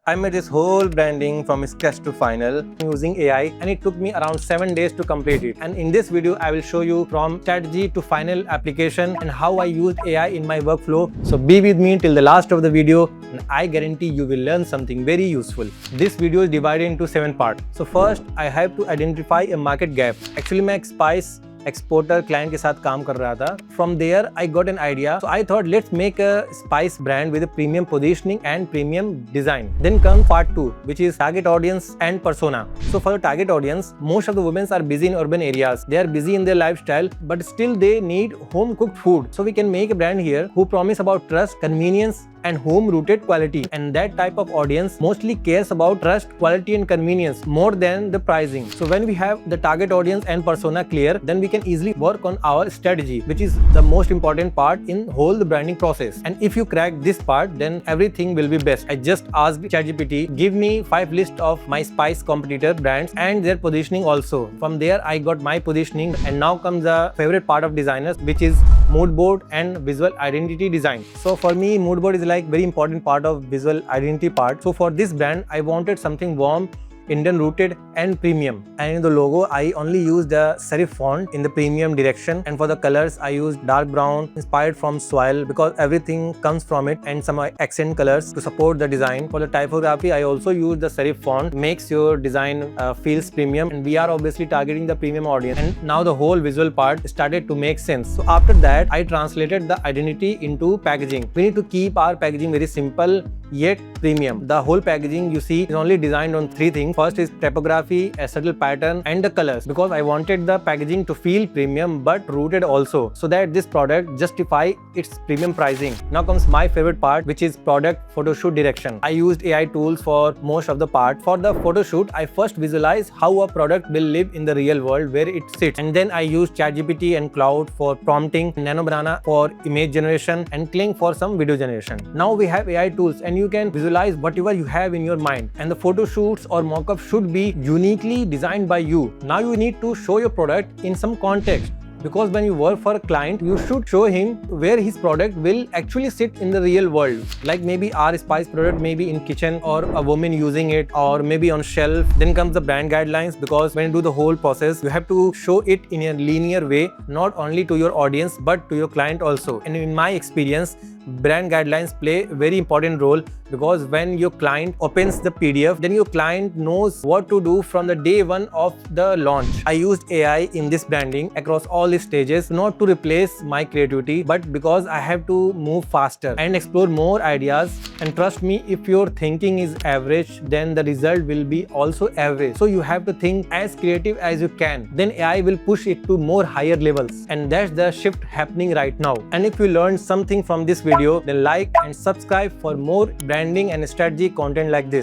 I made this whole branding from scratch to final using AI, and it took me around 7 days to complete it. And in this video, I will show you from strategy to final application and how I used AI in my workflow. So be with me till the last of the video, and I guarantee you will learn something very useful. This video is divided into 7 parts. So first, I have to identify a market gap. Actually, मैं Spice exporter client के साथ काम कर रहा था. From there, I got an idea. So I thought, let's make a spice brand with a premium positioning and premium design. Then comes part 2, which is target audience and persona. So for the target audience, most of the women are busy in urban areas. They are busy in their lifestyle, but still they need home cooked food. So we can make a brand here who promise about trust, convenience, and home-rooted quality. And that type of audience mostly cares about trust, quality, and convenience more than the pricing. So when we have the target audience and persona clear, then we can easily work on our strategy, which is the most important part in whole the branding process. And if you crack this part, then everything will be best. I just asked ChatGPT, give me 5 lists of my spice competitor brands and their positioning also. From there, I got my positioning, and now comes the favorite part of designers, which is mood board and visual identity design. So for me, mood board is like very important part of visual identity part. So for this brand, I wanted something warm, Indian rooted, and premium. And in the logo, I only used the serif font in the premium direction. And for the colors, I used dark brown inspired from soil because everything comes from it, and some accent colors to support the design. For the typography, I also used the serif font, makes your design feels premium, and we are obviously targeting the premium audience. And now the whole visual part started to make sense. So after that, I translated the identity into packaging. We need to keep our packaging very simple yet premium. The whole packaging you see is only designed on 3 things. First is typography, a subtle pattern, and the colors, because I wanted the packaging to feel premium but rooted also, so that this product justify its premium pricing. Now comes my favorite part, which is product photoshoot direction. I used AI tools for most of the part. For the photoshoot, I first visualize how a product will live in the real world where it sits, and then I used ChatGPT and Claude for prompting, Nano Banana for image generation, and Kling for some video generation. Now we have AI tools, and you can visualize whatever you have in your mind, and the photo shoots or mock-up should be uniquely designed by you. Now you need to show your product in some context, because when you work for a client, you should show him where his product will actually sit in the real world. Like maybe our spice product may be in kitchen, or a woman using it, or maybe on shelf. Then comes the brand guidelines, because when you do the whole process, you have to show it in a linear way, not only to your audience but to your client also. And in my experience, brand guidelines play a very important role, because when your client opens the PDF, then your client knows what to do from the day 1 of the launch. I used AI in this branding across all these stages, not to replace my creativity, but because I have to move faster and explore more ideas. And trust me, if your thinking is average, then the result will be also average. So you have to think as creative as you can. Then AI will push it to more higher levels. And that's the shift happening right now. And if you learned something from this video, then like and subscribe for more branding and strategy content like this.